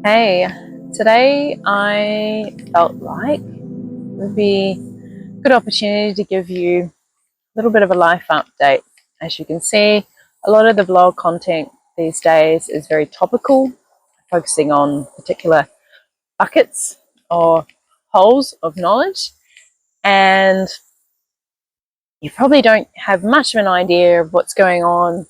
Hey, today I felt like it would be a good opportunity to give you a little bit of a life update. As you can see, a lot of the vlog content these days is very topical, focusing on particular buckets or holes of knowledge, and you probably don't have much of an idea of what's going on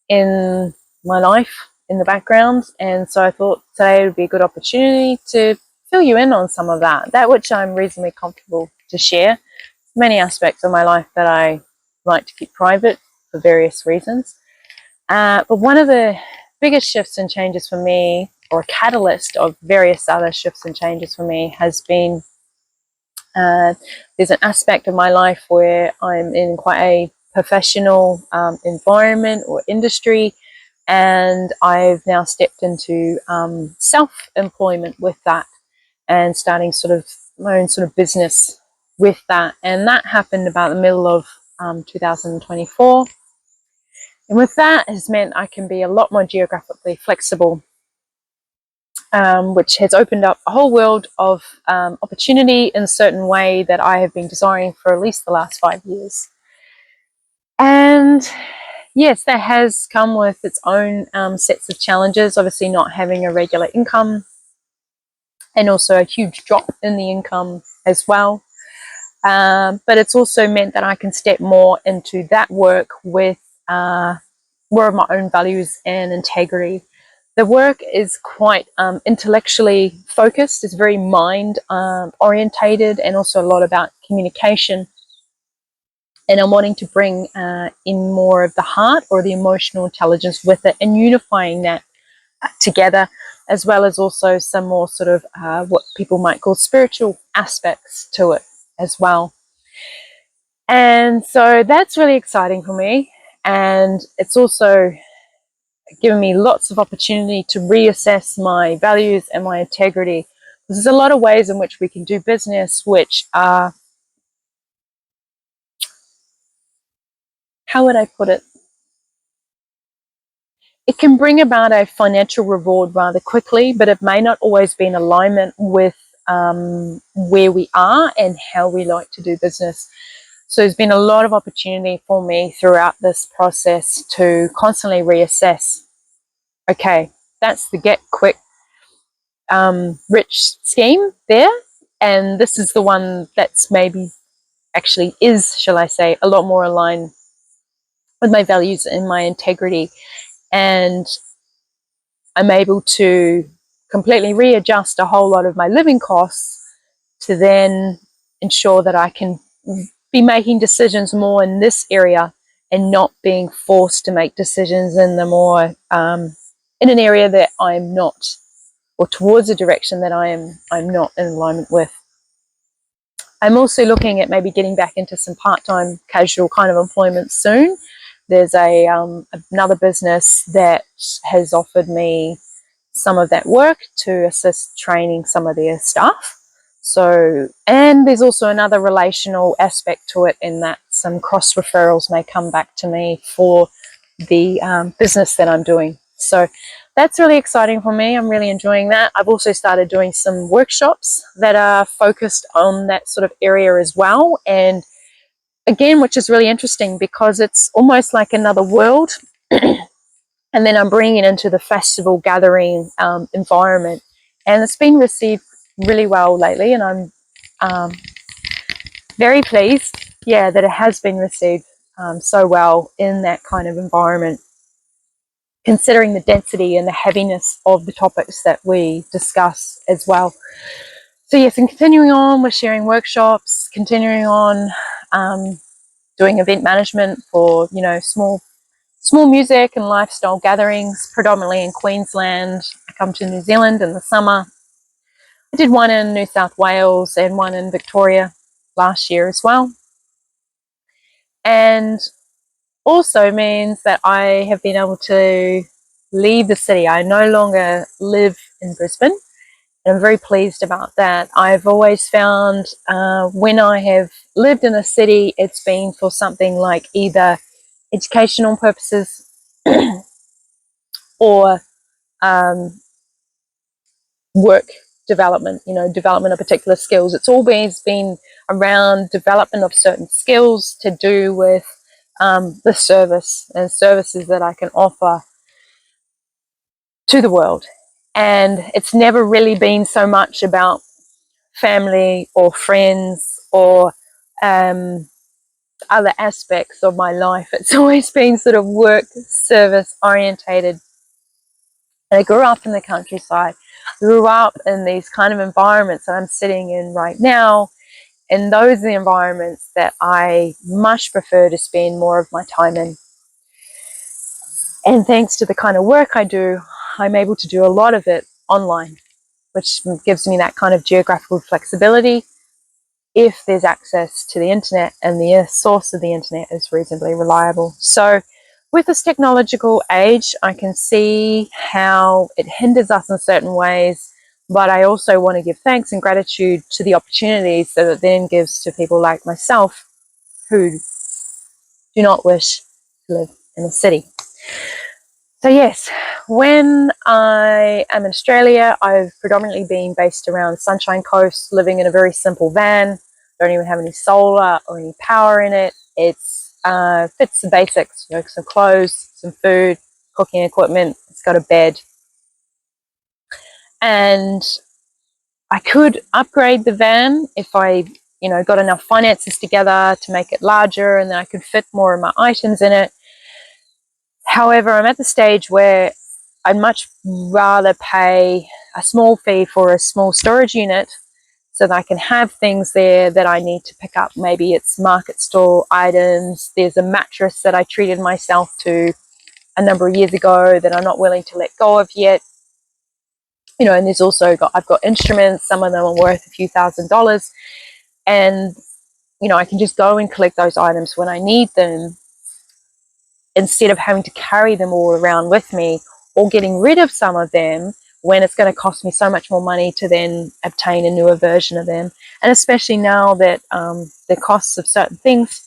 in my life in the background, and so I thought today would be a good opportunity to fill you in on some of that which I'm reasonably comfortable to share. Many aspects of my life that I like to keep private for various reasons, but one of the biggest shifts and changes for me, or a catalyst of various other shifts and changes for me, has been there's an aspect of my life where I'm in quite a professional environment or industry, and I've now stepped into self-employment with that and starting sort of my own sort of business with that. And that happened about the middle of 2024. And with that has meant I can be a lot more geographically flexible, which has opened up a whole world of opportunity in a certain way that I have been desiring for at least the last 5 years. And yes, that has come with its own sets of challenges, obviously not having a regular income and also a huge drop in the income as well. But it's also meant that I can step more into that work with more of my own values and integrity. The work is quite intellectually focused. It's very mind orientated, and also a lot about communication. And I'm wanting to bring in more of the heart or the emotional intelligence with it, and unifying that together, as well as also some more sort of what people might call spiritual aspects to it as well. And so that's really exciting for me. And it's also given me lots of opportunity to reassess my values and my integrity. There's a lot of ways in which we can do business which are, how would I put it? It can bring about a financial reward rather quickly, but it may not always be in alignment with where we are and how we like to do business. So there's been a lot of opportunity for me throughout this process to constantly reassess. Okay, that's the get quick rich scheme there, and this is the one that's maybe actually is, shall I say, a lot more aligned with my values and my integrity, and I'm able to completely readjust a whole lot of my living costs to then ensure that I can be making decisions more in this area and not being forced to make decisions in the more in an area that I'm not, or towards a direction that I'm not in alignment with. I'm also looking at maybe getting back into some part-time casual kind of employment soon. There's another business that has offered me some of that work to assist training some of their staff. So, and there's also another relational aspect to it, in that some cross referrals may come back to me for the business that I'm doing. So that's really exciting for me. I'm really enjoying that. I've also started doing some workshops that are focused on that sort of area as well. And again, which is really interesting because it's almost like another world. And then I'm bringing it into the festival gathering environment. And it's been received really well lately. And I'm very pleased, yeah, that it has been received so well in that kind of environment, considering the density and the heaviness of the topics that we discuss as well. So yes, and continuing on with sharing workshops, continuing on doing event management for, you know, small music and lifestyle gatherings, predominantly in Queensland. I come to New Zealand in the summer. I did one in New South Wales and one in Victoria last year as well. And also means that I have been able to leave the city. I no longer live in Brisbane, and I'm very pleased about that. I've always found when I have lived in a city, it's been for something like either educational purposes or work development, development of particular skills. It's always been around development of certain skills to do with the service and services that I can offer to the world. And it's never really been so much about family or friends or other aspects of my life. It's always been sort of work service orientated. And I grew up in the countryside, grew up in these kind of environments that I'm sitting in right now. And those are the environments that I much prefer to spend more of my time in. And thanks to the kind of work I do, I'm able to do a lot of it online, which gives me that kind of geographical flexibility if there's access to the internet and the source of the internet is reasonably reliable. So with this technological age, I can see how it hinders us in certain ways, but I also want to give thanks and gratitude to the opportunities that it then gives to people like myself who do not wish to live in a city. So yes, when I am in Australia, I've predominantly been based around the Sunshine Coast, living in a very simple van. Don't even have any solar or any power in it. It's fits the basics, some clothes, some food, cooking equipment. It's got a bed, and I could upgrade the van if I, got enough finances together to make it larger, and then I could fit more of my items in it. However, I'm at the stage where I'd much rather pay a small fee for a small storage unit so that I can have things there that I need to pick up. Maybe it's market store items. There's a mattress that I treated myself to a number of years ago that I'm not willing to let go of yet. And there's also I've got instruments. Some of them are worth a few $1,000s. And, I can just go and collect those items when I need them, instead of having to carry them all around with me or getting rid of some of them when it's going to cost me so much more money to then obtain a newer version of them. And especially now that the costs of certain things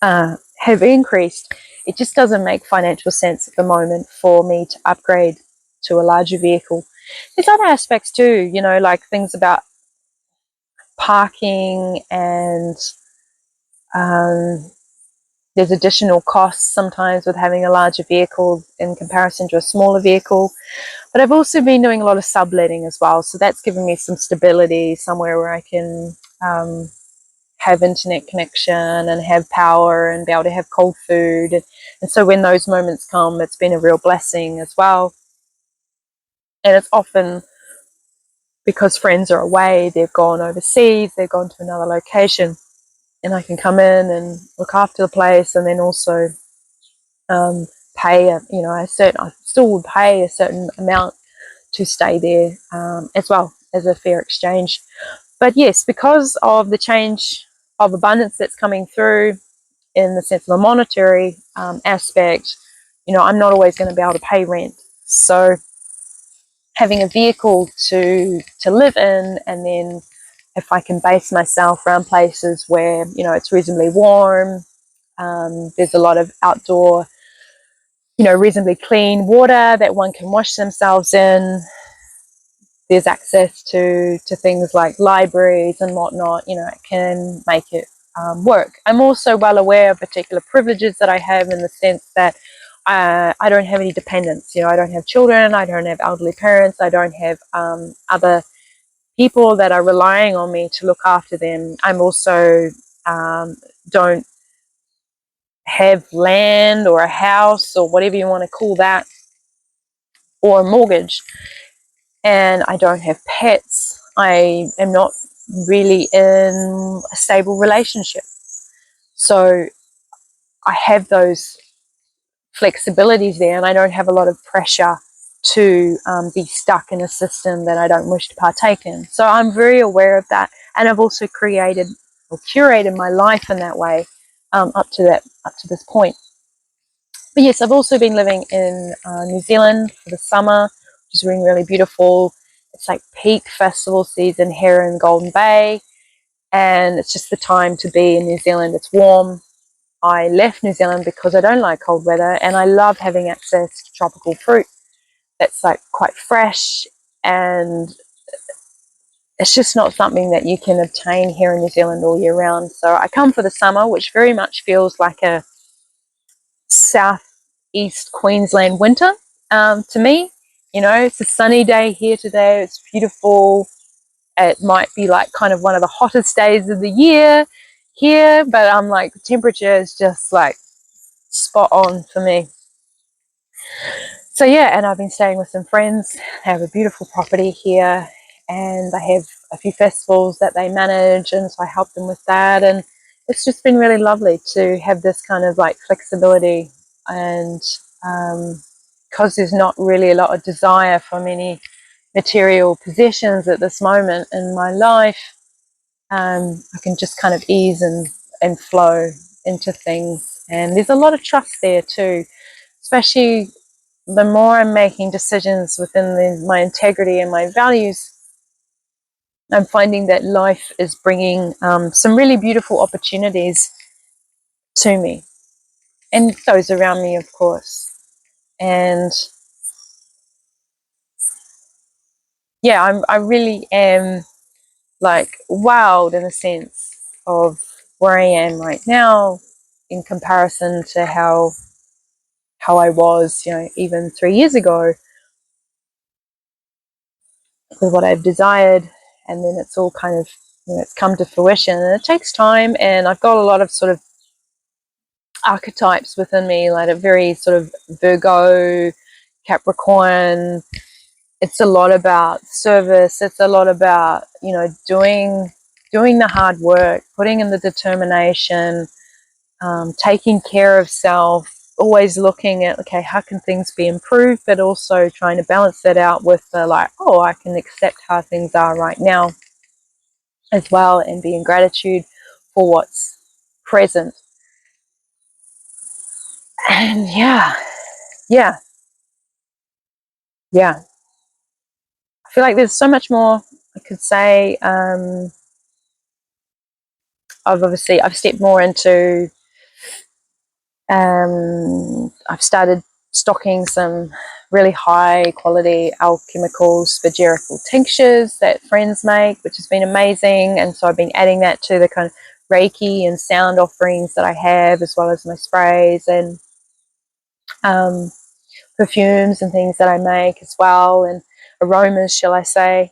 have increased, it just doesn't make financial sense at the moment for me to upgrade to a larger vehicle. There's other aspects too, like things about parking, and there's additional costs sometimes with having a larger vehicle in comparison to a smaller vehicle. But I've also been doing a lot of subletting as well. So that's given me some stability, somewhere where I can have internet connection and have power and be able to have cold food. And so when those moments come, it's been a real blessing as well. And it's often because friends are away, they've gone overseas, they've gone to another location, and I can come in and look after the place, and then also pay I still would pay a certain amount to stay there, as well as a fair exchange. But yes, because of the change of abundance that's coming through in the sense of a monetary aspect, I'm not always going to be able to pay rent. So having a vehicle to live in, and then if I can base myself around places where it's reasonably warm, there's a lot of outdoor, reasonably clean water that one can wash themselves in. There's access to things like libraries and whatnot. It can make it work. I'm also well aware of particular privileges that I have, in the sense that I don't have any dependents. I don't have children. I don't have elderly parents. I don't have other people that are relying on me to look after them. I'm also don't have land or a house or whatever you want to call that, or a mortgage, and I don't have pets. I am not really in a stable relationship. So I have those flexibilities there, and I don't have a lot of pressure to be stuck in a system that I don't wish to partake in. So I'm very aware of that, and I've also created or curated my life in that way up to this point. But yes, I've also been living in New Zealand for the summer, which is really, really beautiful. It's like peak festival season here in Golden Bay, and it's just the time to be in New Zealand. It's warm. I left New Zealand because I don't like cold weather, and I love having access to tropical fruit that's like quite fresh and it's just not something that you can obtain here in New Zealand all year round. So I come for the summer, which very much feels like a southeast Queensland winter to me. You know, it's a sunny day here today. It's beautiful. It might be like kind of one of the hottest days of the year here, but I'm like, the temperature is just like spot on for me. So yeah, and I've been staying with some friends. They have a beautiful property here, and they have a few festivals that they manage, and so I help them with that. And it's just been really lovely to have this kind of like flexibility, and because there's not really a lot of desire for many material possessions at this moment in my life, I can just kind of ease and flow into things. And there's a lot of trust there too, especially the more I'm making decisions within my integrity and my values. I'm finding that life is bringing some really beautiful opportunities to me and those around me, of course. And yeah, I really am like wowed in a sense of where I am right now in comparison to how I was, you know, even 3 years ago, with what I've desired. And then it's all kind of, you know, it's come to fruition, and it takes time. And I've got a lot of sort of archetypes within me, like a very sort of Virgo, Capricorn. It's a lot about service. It's a lot about, you know, doing the hard work, putting in the determination, taking care of self, always looking at, okay, how can things be improved, but also trying to balance that out with the like, oh, I can accept how things are right now as well, and be in gratitude for what's present. And yeah, yeah, yeah. I feel like there's so much more I could say. I've stepped more into, I've started stocking some really high quality alchemical spagyrical tinctures that friends make, which has been amazing. And so I've been adding that to the kind of Reiki and sound offerings that I have, as well as my sprays and um, perfumes and things that I make as well, and aromas, shall I say.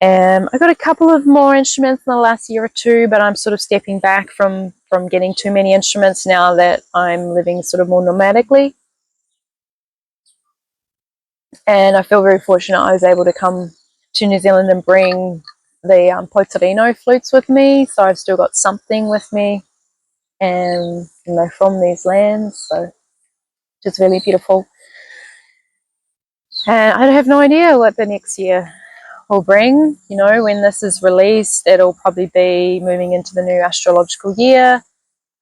I got a couple of more instruments in the last year or two, but I'm sort of stepping back from getting too many instruments now that I'm living sort of more nomadically. And I feel very fortunate I was able to come to New Zealand and bring the Potorino flutes with me, so I've still got something with me, and you know, from these lands, so just really beautiful. And I have no idea what the next year will bring. You know, when this is released, it'll probably be moving into the new astrological year.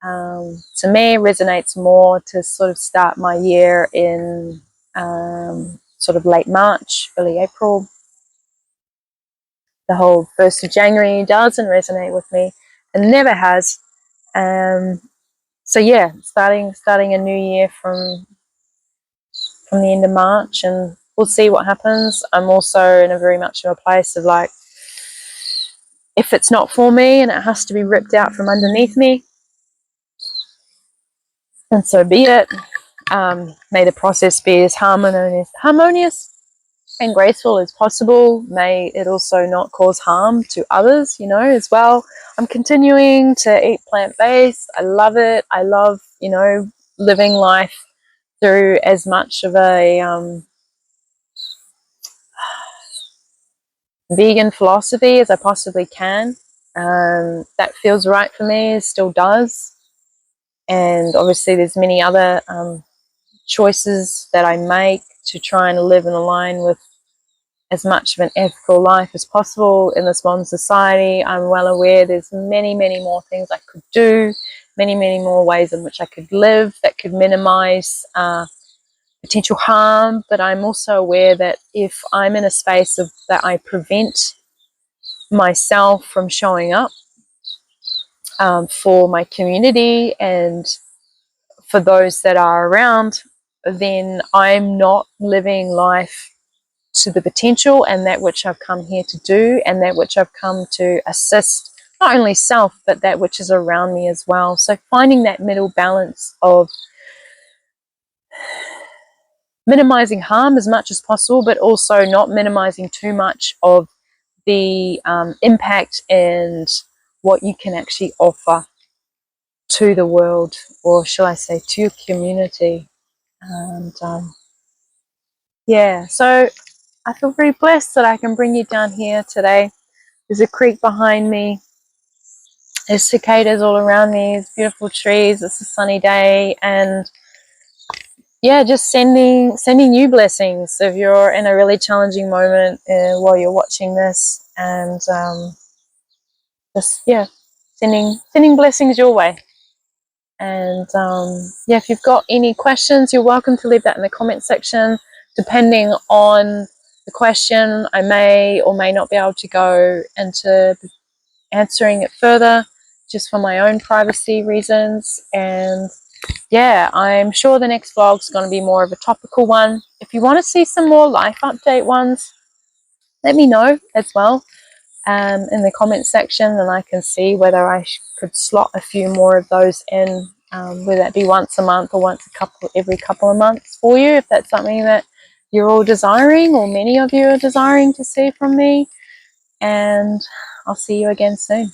To me, it resonates more to sort of start my year in sort of late March, early April. The whole 1st of January doesn't resonate with me, and never has. Um, so yeah, starting a new year from the end of March, and we'll see what happens. I'm also in a very much in a place of like, if it's not for me and it has to be ripped out from underneath me, and so be it. May the process be as harmonious and graceful as possible. May it also not cause harm to others, you know, as well. I'm continuing to eat plant-based. I love it. I love, you know, living life through as much of a vegan philosophy as I possibly can. That feels right for me, it still does. And obviously there's many other choices that I make to try and live and align with as much of an ethical life as possible in this modern society. I'm well aware there's many, many more things I could do, many, many more ways in which I could live that could minimize potential harm. But I'm also aware that if I'm in a space of that I prevent myself from showing up for my community and for those that are around, then I'm not living life to the potential and that which I've come here to do, and that which I've come to assist not only self but that which is around me as well. So finding that middle balance of minimizing harm as much as possible, but also not minimizing too much of the impact and what you can actually offer to the world, or shall I say to your community. And yeah, so I feel very blessed that I can bring you down here today. There's a creek behind me, there's cicadas all around me, there's beautiful trees, it's a sunny day, and yeah, just sending you blessings if you're in a really challenging moment while you're watching this, and just yeah, sending blessings your way. And yeah, if you've got any questions, you're welcome to leave that in the comment section. Depending on the question, I may or may not be able to go into answering it further, just for my own privacy reasons. And yeah, I'm sure the next vlog's going to be more of a topical one. If you want to see some more life update ones, let me know as well in the comment section, and I can see whether I could slot a few more of those in, whether that be once a month or every couple of months for you, if that's something that you're all desiring, or many of you are desiring to see from me. And I'll see you again soon.